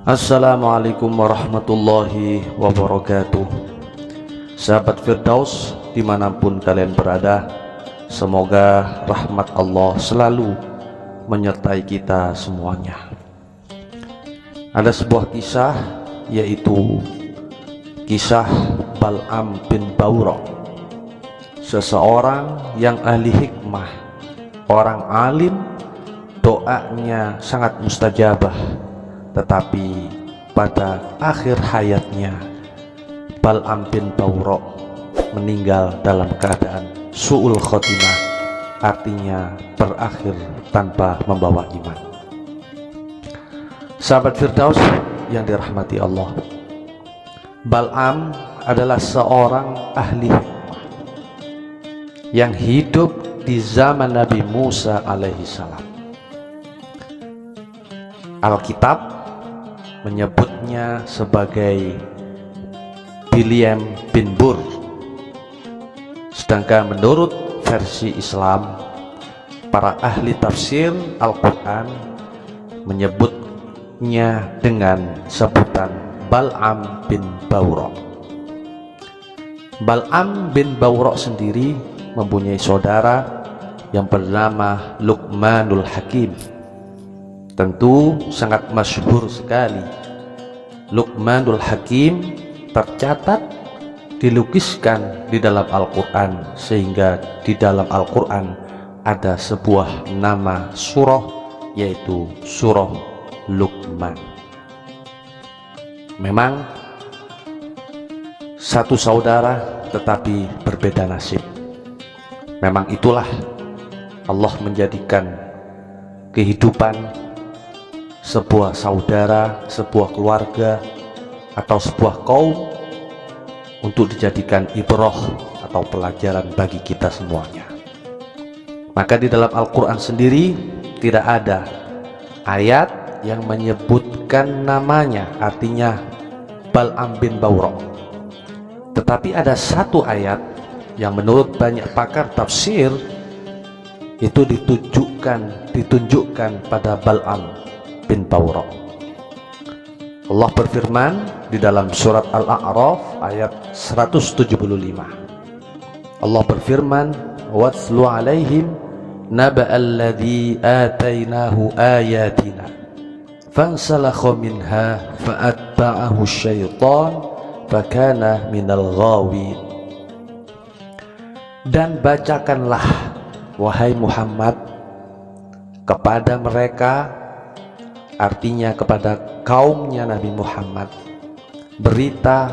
Assalamualaikum warahmatullahi wabarakatuh. Sahabat Firdaus dimanapun kalian berada, semoga rahmat Allah selalu menyertai kita semuanya. Ada sebuah kisah, yaitu kisah Bal'am bin Bawra, seseorang yang ahli hikmah, orang alim, doanya sangat mustajabah. Tetapi pada akhir hayatnya Bal'am bin Bawra meninggal dalam keadaan su'ul khotimah, artinya berakhir tanpa membawa iman. Sahabat Firdaus yang dirahmati Allah, Bal'am adalah seorang ahli hikmah yang hidup di zaman Nabi Musa alaihissalam. Alkitab menyebutnya sebagai Bilyam bin Bur, sedangkan menurut versi Islam, para ahli tafsir Al-Quran menyebutnya dengan sebutan Bal'am bin Bawra. Bal'am bin Bawra sendiri mempunyai saudara yang bernama Luqmanul Hakim. Tentu sangat masyhur sekali. Luqmanul Hakim tercatat dilukiskan di dalam Al-Quran, sehingga di dalam Al-Quran ada sebuah nama surah, yaitu surah Luqman. Memang satu saudara tetapi berbeda nasib. Memang itulah Allah menjadikan kehidupan sebuah saudara, sebuah keluarga, atau sebuah kaum untuk dijadikan ibrah atau pelajaran bagi kita semuanya. Maka di dalam Al-Quran sendiri tidak ada ayat yang menyebutkan namanya, artinya Bal'am bin Bawra. Tetapi ada satu ayat yang menurut banyak pakar tafsir itu ditunjukkan pada Bal'am bin Bawra. Allah berfirman di dalam surat Al-A'raf ayat 175. Allah berfirman, "Watslu 'alaihim naba'alladzi atainahu ayatina fansalakha minha fa'atba'ahu syaitan fakana minal ghawin." Dan bacakanlah wahai Muhammad kepada mereka, artinya kepada kaumnya Nabi Muhammad, berita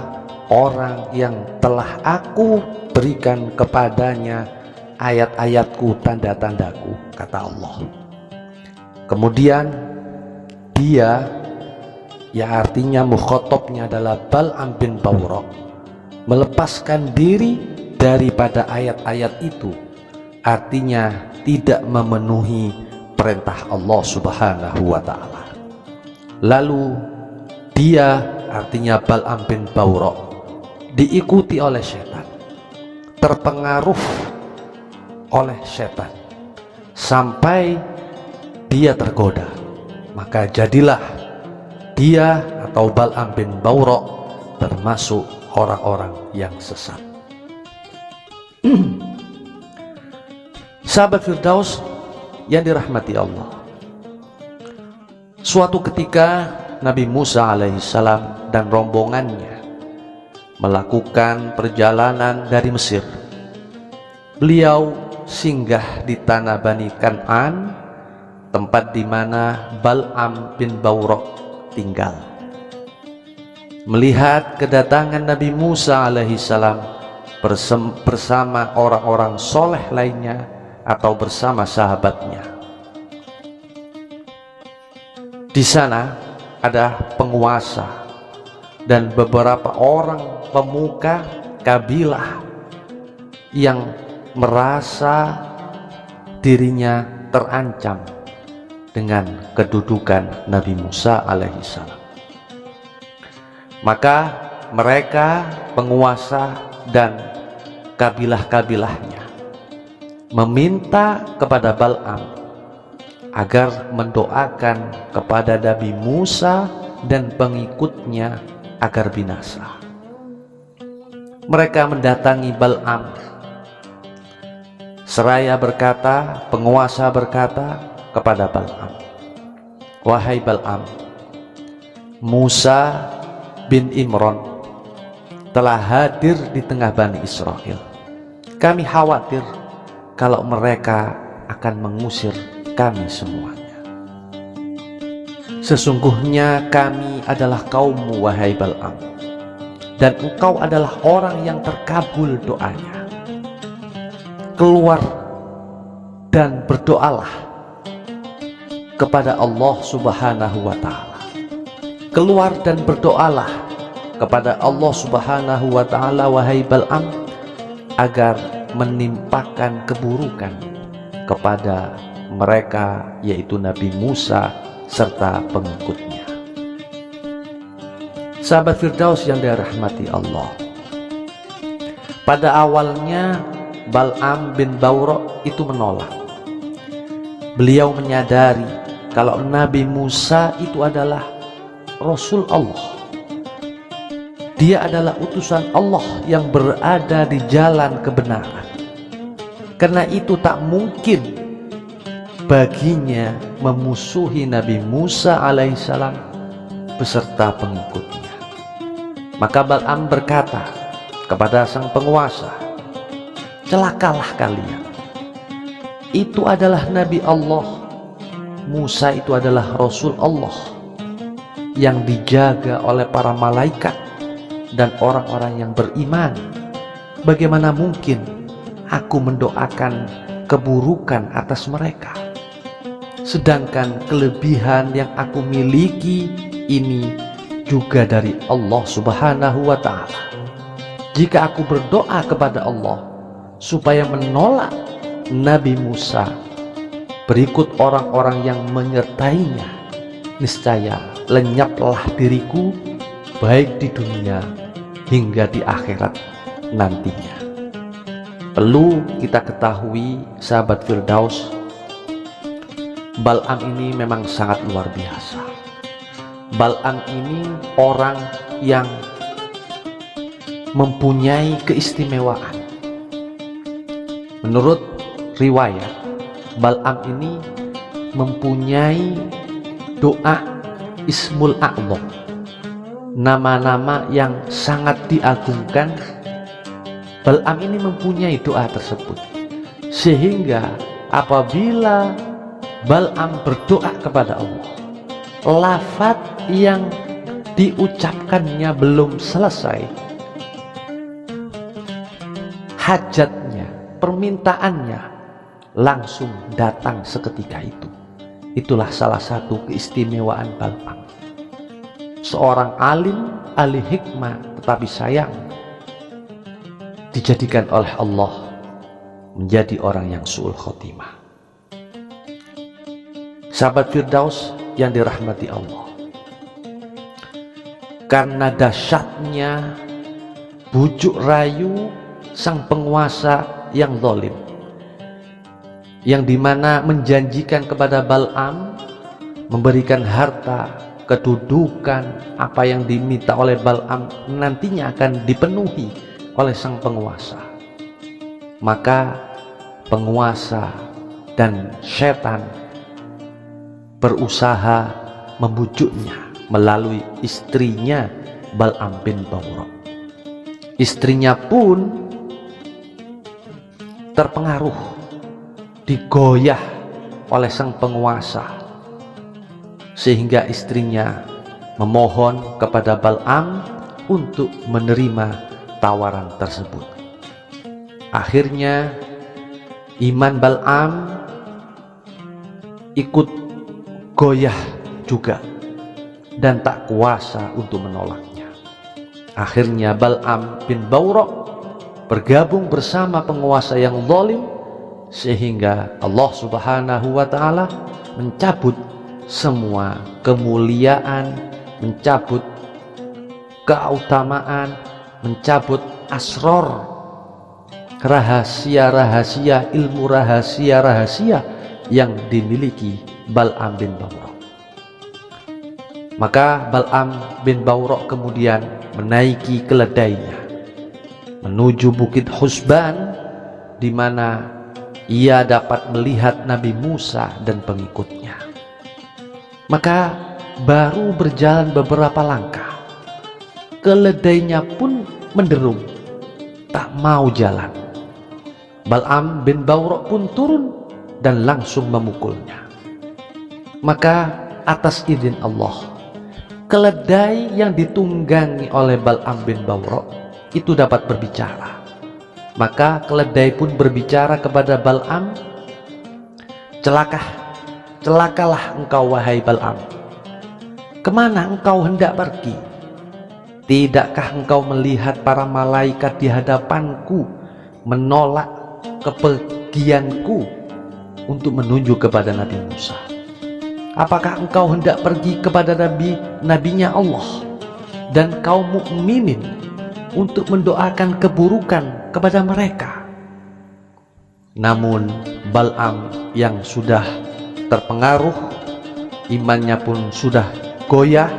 orang yang telah aku berikan kepadanya ayat-ayatku, tanda-tandaku, kata Allah. Kemudian dia, ya artinya mukhatabnya adalah Bal'am bin Bawra, melepaskan diri daripada ayat-ayat itu, artinya tidak memenuhi perintah Allah Subhanahu wa ta'ala. Lalu dia, artinya Bal'am bin Bawra, diikuti oleh setan, terpengaruh oleh setan sampai dia tergoda. Maka jadilah dia atau Bal'am bin Bawra termasuk orang-orang yang sesat. Sahabat Firdaus yang dirahmati Allah, suatu ketika Nabi Musa alaihissalam dan rombongannya melakukan perjalanan dari Mesir. Beliau singgah di tanah Bani Kan'an, tempat di mana Bal'am bin Bawra tinggal. Melihat kedatangan Nabi Musa alaihissalam bersama orang-orang soleh lainnya atau bersama sahabatnya, di sana ada penguasa dan beberapa orang pemuka kabilah yang merasa dirinya terancam dengan kedudukan Nabi Musa alaihissalam. Maka mereka, penguasa dan kabilah-kabilahnya, meminta kepada Bal'am agar mendoakan kepada Nabi Musa dan pengikutnya agar binasa. Mereka mendatangi Bal'am. Seraya berkata, penguasa berkata kepada Bal'am, "Wahai Bal'am, Musa bin Imran telah hadir di tengah Bani Israel. Kami khawatir kalau mereka akan mengusir kami semuanya. Sesungguhnya kami adalah kaummu, wahai Bal'am, dan engkau adalah orang yang terkabul doanya. Keluar dan berdoalah kepada Allah Subhanahu wa Ta'ala. Keluar dan berdoalah kepada Allah Subhanahu wa Ta'ala, wahai Bal'am, agar menimpakan keburukan kepada mereka, yaitu Nabi Musa serta pengikutnya." Sahabat Firdaus yang dirahmati Allah, pada awalnya Bal'am bin Bawra itu menolak. Beliau menyadari kalau Nabi Musa itu adalah Rasul Allah. Dia adalah utusan Allah yang berada di jalan kebenaran. Karena itu tak mungkin baginya memusuhi Nabi Musa alaihissalam beserta pengikutnya. Maka Bal'am berkata kepada sang penguasa, "Celakalah kalian. Itu adalah Nabi Allah. Musa itu adalah Rasul Allah yang dijaga oleh para malaikat dan orang-orang yang beriman. Bagaimana mungkin aku mendoakan keburukan atas mereka? Sedangkan kelebihan yang aku miliki ini juga dari Allah Subhanahu wa Ta'ala. Jika aku berdoa kepada Allah supaya menolak Nabi Musa, berikut orang-orang yang menyertainya, niscaya lenyaplah diriku baik di dunia hingga di akhirat nantinya." Perlu kita ketahui, sahabat Firdaus, Bal'am ini memang sangat luar biasa. Bal'am ini orang yang mempunyai keistimewaan. Menurut riwayat, Bal'am ini mempunyai doa Ismul A'zam, nama-nama yang sangat diagungkan. Bal'am ini mempunyai doa tersebut, sehingga apabila Bal'am berdoa kepada Allah, lafaz yang diucapkannya belum selesai, hajatnya, permintaannya langsung datang seketika itu. Itulah salah satu keistimewaan Bal'am. Seorang alim, ahli hikmah, tetapi sayang dijadikan oleh Allah menjadi orang yang su'ul khotimah. Sahabat Firdaus yang dirahmati Allah, karena dahsyatnya bujuk rayu sang penguasa yang zalim, yang dimana menjanjikan kepada Bal'am memberikan harta, kedudukan, apa yang diminta oleh Bal'am nantinya akan dipenuhi oleh sang penguasa. Maka penguasa dan setan berusaha membujuknya melalui istrinya Bal'am bin Bawra. Istrinya pun terpengaruh, digoyah oleh sang penguasa, sehingga istrinya memohon kepada Bal'am untuk menerima tawaran tersebut. Akhirnya iman Bal'am ikut goyah juga dan tak kuasa untuk menolaknya. Akhirnya Bal'am bin Bawra bergabung bersama penguasa yang zalim, sehingga Allah Subhanahu wa Ta'ala mencabut semua kemuliaan, mencabut keutamaan, mencabut asror, rahasia-rahasia, ilmu rahasia-rahasia yang dimiliki Bal'am bin Bawra. Maka Bal'am bin Bawra kemudian menaiki keledainya menuju Bukit Husban, di mana ia dapat melihat Nabi Musa dan pengikutnya. Maka baru berjalan beberapa langkah, keledainya pun menderum, tak mau jalan. Bal'am bin Bawra pun turun dan langsung memukulnya. Maka atas izin Allah, keledai yang ditunggangi oleh Bal'am bin Bawra itu dapat berbicara. Maka keledai pun berbicara kepada Bal'am, celakalah engkau wahai Bal'am. Kemana engkau hendak pergi? Tidakkah engkau melihat para malaikat di hadapanku menolak kepergianku untuk menuju kepada Nabi Musa? Apakah engkau hendak pergi kepada nabinya Allah dan kaum mukminin untuk mendoakan keburukan kepada mereka? Namun Bal'am yang sudah terpengaruh, imannya pun sudah goyah,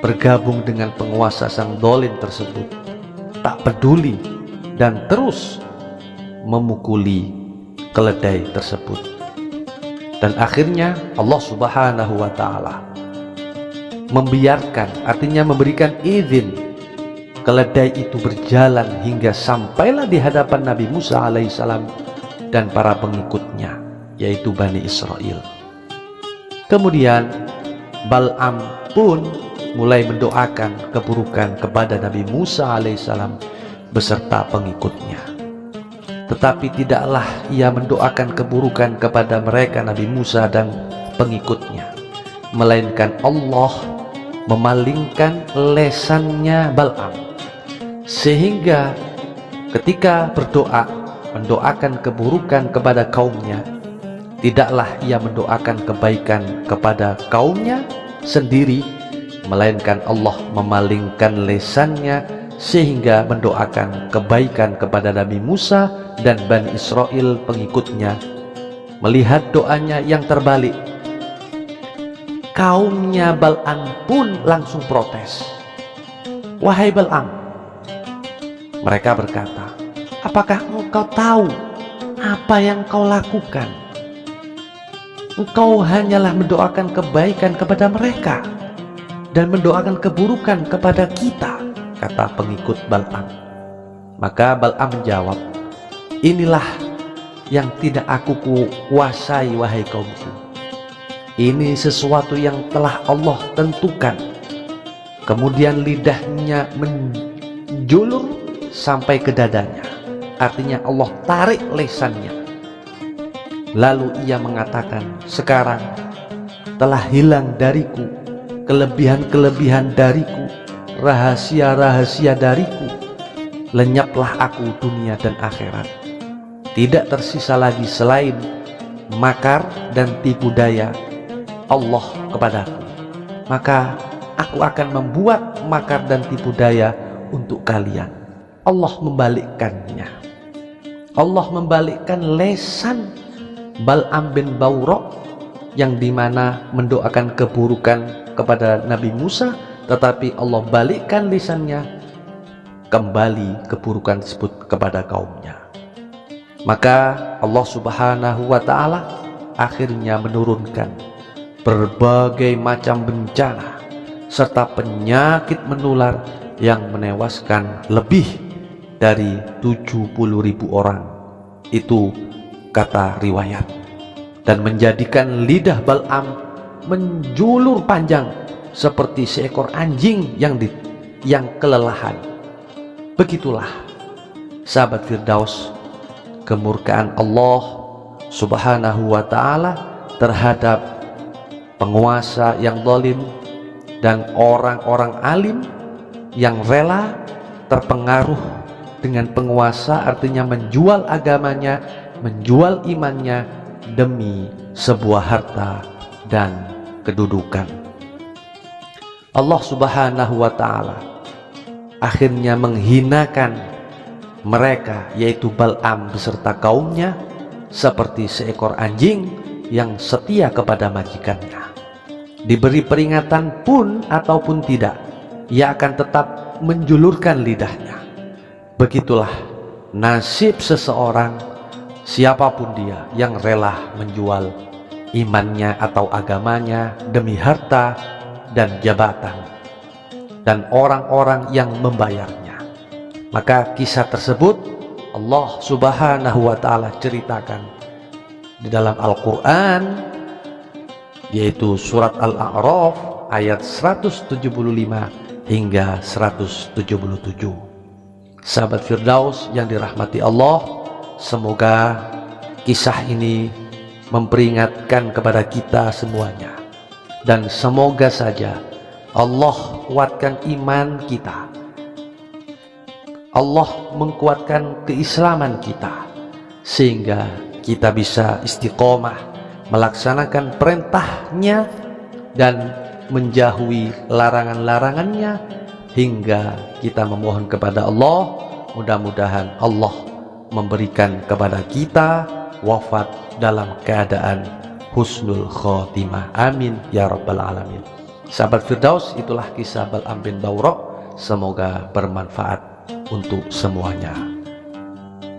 bergabung dengan penguasa sang dolim tersebut, tak peduli dan terus memukuli keledai tersebut. Dan akhirnya Allah Subhanahu wa Ta'ala membiarkan, artinya memberikan izin keledai itu berjalan hingga sampailah di hadapan Nabi Musa alaihissalam dan para pengikutnya, yaitu Bani Israel. Kemudian Bal'am pun mulai mendoakan keburukan kepada Nabi Musa alaihissalam beserta pengikutnya. Tetapi tidaklah ia mendoakan keburukan kepada mereka, Nabi Musa dan pengikutnya, melainkan Allah memalingkan lesannya Bal'am, sehingga ketika berdoa mendoakan keburukan kepada kaumnya, tidaklah ia mendoakan kebaikan kepada kaumnya sendiri, melainkan Allah memalingkan lesannya sehingga mendoakan kebaikan kepada Nabi Musa dan Bani Israel pengikutnya. Melihat doanya yang terbalik, kaumnya Bal'am pun langsung protes. Wahai Bal'am, mereka berkata, apakah engkau tahu apa yang kau lakukan? Engkau hanyalah mendoakan kebaikan kepada mereka dan mendoakan keburukan kepada kita, kata pengikut Bal'am. Maka Bal'am menjawab, inilah yang tidak aku kuasai wahai kaumku. Ini sesuatu yang telah Allah tentukan. Kemudian lidahnya menjulur sampai ke dadanya, artinya Allah tarik lesannya. Lalu ia mengatakan, sekarang telah hilang dariku kelebihan-kelebihan dariku, rahasia-rahasia dariku. Lenyaplah aku dunia dan akhirat. Tidak tersisa lagi selain makar dan tipu daya Allah kepadaku. Maka aku akan membuat makar dan tipu daya untuk kalian. Allah membalikkannya. Allah membalikkan lesan Bal'am bin Bawra yang dimana mendoakan keburukan kepada Nabi Musa, tetapi Allah balikkan lisannya, kembali keburukan tersebut kepada kaumnya. Maka Allah Subhanahu wa Ta'ala akhirnya menurunkan berbagai macam bencana serta penyakit menular yang menewaskan lebih dari 70.000 orang, itu kata riwayat, dan menjadikan lidah Bal'am menjulur panjang seperti seekor anjing yang kelelahan. Begitulah sahabat Firdaus, kemurkaan Allah Subhanahu wa Ta'ala terhadap penguasa yang zalim dan orang-orang alim yang rela terpengaruh dengan penguasa, artinya menjual agamanya, menjual imannya demi sebuah harta dan kedudukan. Allah Subhanahu wa Ta'ala akhirnya menghinakan mereka, yaitu Bal'am beserta kaumnya, seperti seekor anjing yang setia kepada majikannya. diberi peringatan pun ataupun tidak, ia akan tetap menjulurkan lidahnya. Begitulah nasib seseorang, siapapun dia, yang rela menjual imannya atau agamanya demi harta dan jabatan dan orang-orang yang membayarnya. Maka kisah tersebut Allah Subhanahu wa Ta'ala ceritakan di dalam Al-Quran, yaitu surat Al-A'raf ayat 175 hingga 177. Sahabat Firdaus yang dirahmati Allah, semoga kisah ini memperingatkan kepada kita semuanya, dan semoga saja Allah kuatkan iman kita, Allah mengkuatkan keislaman kita, sehingga kita bisa istiqomah melaksanakan perintahnya dan menjauhi larangan-larangannya, hingga kita memohon kepada Allah, mudah-mudahan Allah memberikan kepada kita wafat dalam keadaan husnul khotimah. Amin ya rabbal alamin. Sahabat Firdaus, itulah kisah Bal'am bin Bawra. Semoga bermanfaat untuk semuanya.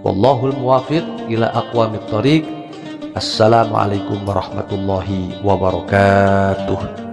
Wallahul muwafiq ila aqwamit thoriq. Assalamualaikum warahmatullahi wabarakatuh.